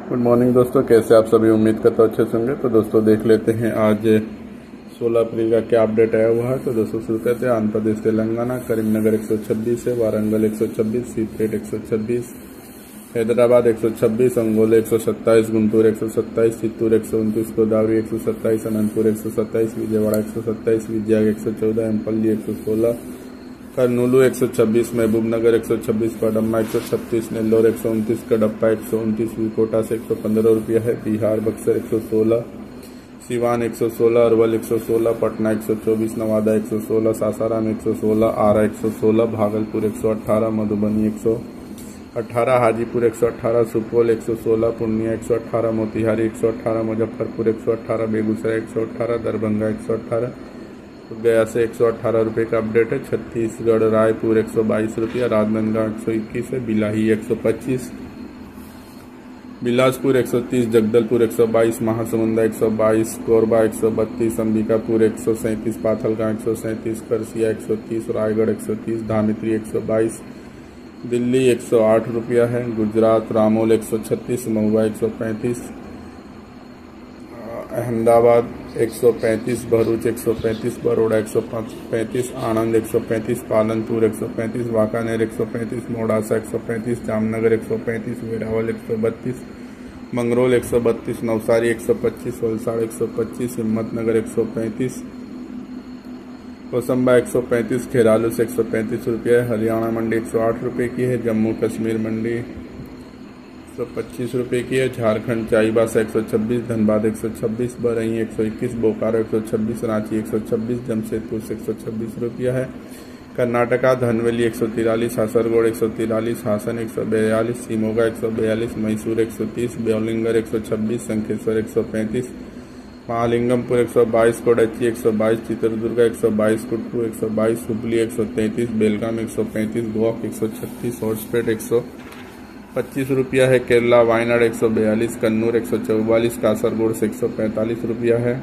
Good morning दोस्तों, कैसे आप सभी। उम्मीद करता अच्छे से होंगे। तो दोस्तों देख लेते हैं आज 16 अप्रैल का क्या अपडेट आया हुआ है। तो दोस्तों शुरू करते हैं। आंध्र प्रदेश तेलंगाना करीमनगर 126 है, वारंगल 126, सीपेट 126, हैदराबाद 126, अंगोला 127, गुंटूर 127, चित्तूर 129, गोदावरी 127, अनंतपुर 127, विजयवाड़ा 127, विजयवाड़ा 114, एमपल्ली 116, कर्नूलू 126, महबूबनगर 126, पडम्मा 136, नेल्लोर 129, कडप्पा 129, विकोटा से 115 रुपया है। बिहार बक्सर 116, सिवान 116, अरवल 116, पटना 124, नवादा 116, सासाराम 116, आरा 116, भागलपुर 118, मधुबनी 118, हाजीपुर 118, सुपौल 116, पूर्णिया 118, मोतिहारी 118, मुजफ्फरपुर 118, बेगूसराय 118, दरभंगा 118, गया से 118 रुपये का अपडेट है। छत्तीसगढ़ रायपुर 122 रुपया, राजनांदगांव 121 है, बिलाही 125, बिलासपुर 130, जगदलपुर 122, महासमुंदा 122, कोरबा 132, अंबिकापुर 137, पाथलगांव 137, करसिया 130, रायगढ़ 130, धामित्री 122, दिल्ली 108 रुपया है, गुजरात रामोल 136, महुआ 135, अहमदाबाद 135, भरूच 135, बड़ौदा 135, आणंद 135, पालनपुर 135, वाकानेर 135, मोडासा 135, जामनगर 135, वेरावल 132, मंगरोल 132, नवसारी 125, वलसाड़ 125, हिम्मतनगर 135, कोसंबा 135, खेरालू से 135 रुपये है। हरियाणा मंडी 108 रुपये की है। जम्मू कश्मीर मंडी 125 रुपये की है। झारखंड चाईबासा 126, धनबाद 126, बरही 121, बोकारो 126, रांची 126, जमशेदपुर से 126 रुपया है। कर्नाटका धनवेली 143, कासरगोड 143, हासन 142, शिमोगा 142, मैसूर 130, ब्योलिंगर 126, शंखेश्वर 135, महालिंगमपुर 122, कोडच्ची 122, चित्रदुर्ग 122, कुट्टू 122, हुबली 133, बेलगाम 135, गोवा 136, होर्सपेट 125 रुपया है। केरला वायनाड 142, कन्नूर 144, कासरगोड से 145 रुपया है।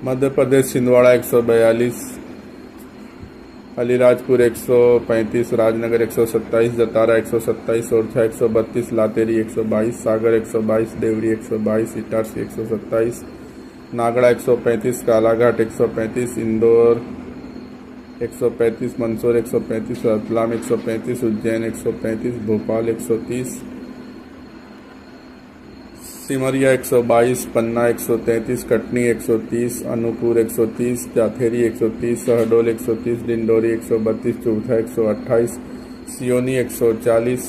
मध्य प्रदेश छिंदवाड़ा 142, अलीराजपुर 135, राजनगर 127, जतारा 127, ओरछा 132, लातेरी 122, सागर 122, देवरी 122, इटारसी 127, नागड़ा 135, कालाघाट 135, इंदौर 135, मंदसौर 135, रतलाम 135, उज्जैन 135, भोपाल 130, सिमरिया 122, पन्ना 133, कटनी 130, अनूपपुर 130, जाथेरी 130, शहडोल 130, डिंडोरी 132, चौथा 128, सियोनी 140,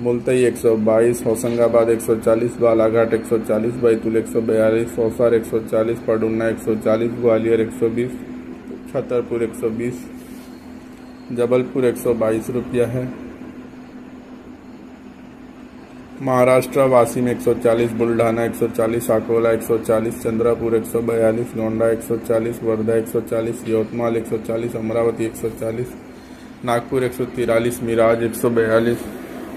मुल्तई 122, होशंगाबाद 140, बालाघाट 140, बैतूल 142, सौसार 140, पडुन्ना 140, ग्वालियर 120, छतरपुर 120, जबलपुर 122 रुपया है। महाराष्ट्र वाशिम 140, बुल्ढाना 140, अकोला 140, चंद्रपुर 142, गोंडा 140, वर्धा 140, यवतमाल 140, अमरावती 140, नागपुर 143, मिराज 142,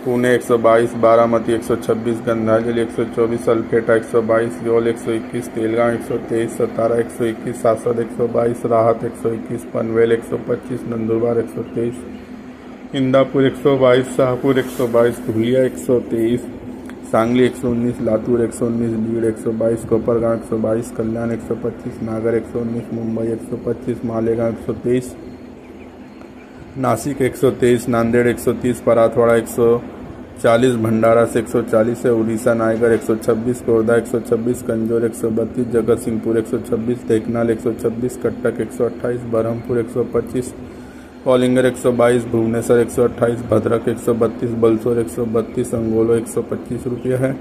पुणे 122, बारामती 126, गंधाजल 124, अल्फेटा 122, योल 121, तेलगांव 123, सतारा 121, सासद 122, राहत 121, पनवेल 125, नंदुरबार 123, इंदापुर 122, शाहपुर 122, धुलिया 123, सांगली 119, लातूर 119, बीड़ 122, कोपरगांव 122, कल्याण 125, नागर 119, मुंबई 125, मालेगांव 123, नासिक 123, नांदेड़ 130, पराथवाड़ा 140, भंडारा से 140 है। उड़ीसा नायगढ़ 126, कोरदा 126, कंजौर 132, जगत सिंहपुर 126, देखनाल 126, कटक 128, बरहमपुर 125, कौलिंगर 122, भुवनेश्वर 128, भद्रक 132, बलसोर 132, अंगोलो 125 रुपया है।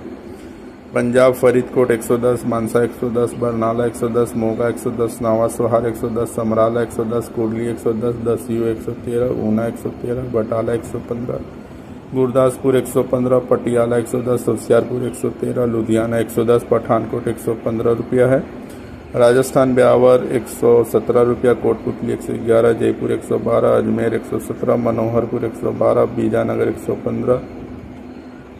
पंजाब फरीदकोट 110, मानसा 110, बरनाला 110, मोगा 110, नवा सोहार 110, समराला 110, कुर्ली 110, दसियो 113, ऊना 113, बटाला 115, गुरदासपुर 115, पटियाला 110, होशियारपुर 113, लुधियाना 110, पठानकोट 115 रुपया है। राजस्थान ब्यावर 117 रुपया, कोटपुतली 111, जयपुर 112, अजमेर 117, मनोहरपुर 112, बीजानगर 115,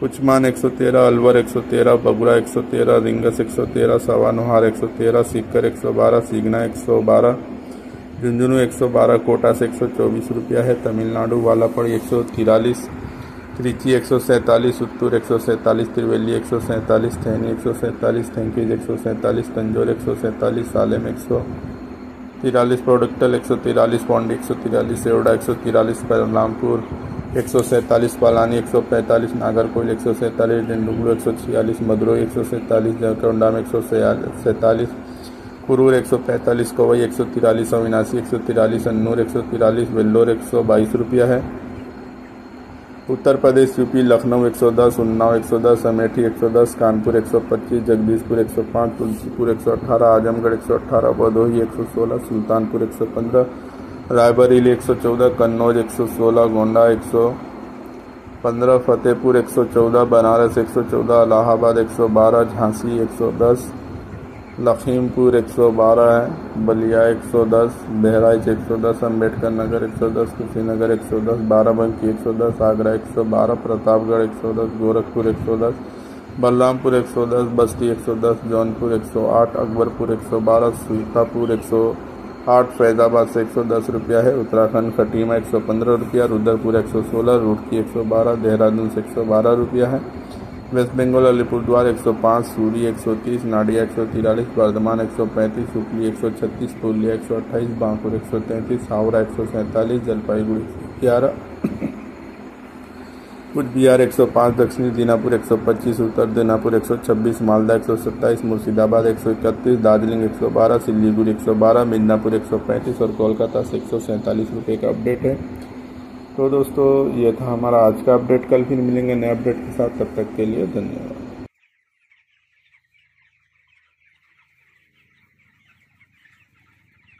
कुचमान 113, अलवर 113, बगुड़ा 113, रिंगस 113, सवानोहार 113, सीकर 112, सीगना 112, झुंझुनू 112, कोटा से 124 रुपया है। तमिलनाडु वालापड़ी 143, त्रिची 147, उत्तूर 147, त्रिवेली 147, थैनी 147, थैंकीज 147, तंजौर 147, सालेम 143, प्रोडक्टल 143, पौंडी 143, सेवड़ा 143, परलामपुर 147, पालानी 145, नागरकोइल 147, डिंडुगुल 146, मदुरई 147, जरकोंडा में 147, कुरूर 145, कोवई 143, अविनाशी 143, अन्नूर 143, वेल्लोर 122 रुपया है। उत्तर प्रदेश यूपी लखनऊ 110, उन्नाव 110, अमेठी 110, कानपुर 125, जगदीशपुर 105, तुलसीपुर 118, आजमगढ़ 118, भदोही 116, सुल्तानपुर 115, रायबरेली 114, कन्नौज 116, गोंडा 115, फतेहपुर 114, बनारस 114, इलाहाबाद 112, झांसी 110, लखीमपुर 112 है, बलिया 110, बहराइच 110, अम्बेडकर नगर 110, कुशीनगर 110, बाराबंकी 110, आगरा 112, प्रतापगढ़ 110, गोरखपुर 110, बलरामपुर 110, बस्ती 110, जौनपुर 108, अकबरपुर 112, सीतापुर 108, फैजाबाद से 110 रुपया है। उत्तराखंड खटीमा 115 रुपया, रुद्रपुर 116, रुड़की 112, देहरादून से 112 रुपया है। वेस्ट बंगाल अलीपुरद्वार 105, सूरी 130, नाडिया 143, बर्धमान 135, हुगली 136, पुरुलिया 128, बांकुर 133, हावड़ा 147, जलपाईगुड़ी 111, कुचबिहार 105, दक्षिणी दीनापुर 125, उत्तर दीनापुर 126, मालदा 127, मुर्शिदाबाद 131, दार्जिलिंग 112, सिलीगुड़ी 112, मिदनापुर 135 और कोलकाता से 147 रुपये का अपडेट है। तो दोस्तों ये था हमारा आज का अपडेट। कल फिर मिलेंगे नए अपडेट के साथ, तब तक के लिए धन्यवाद।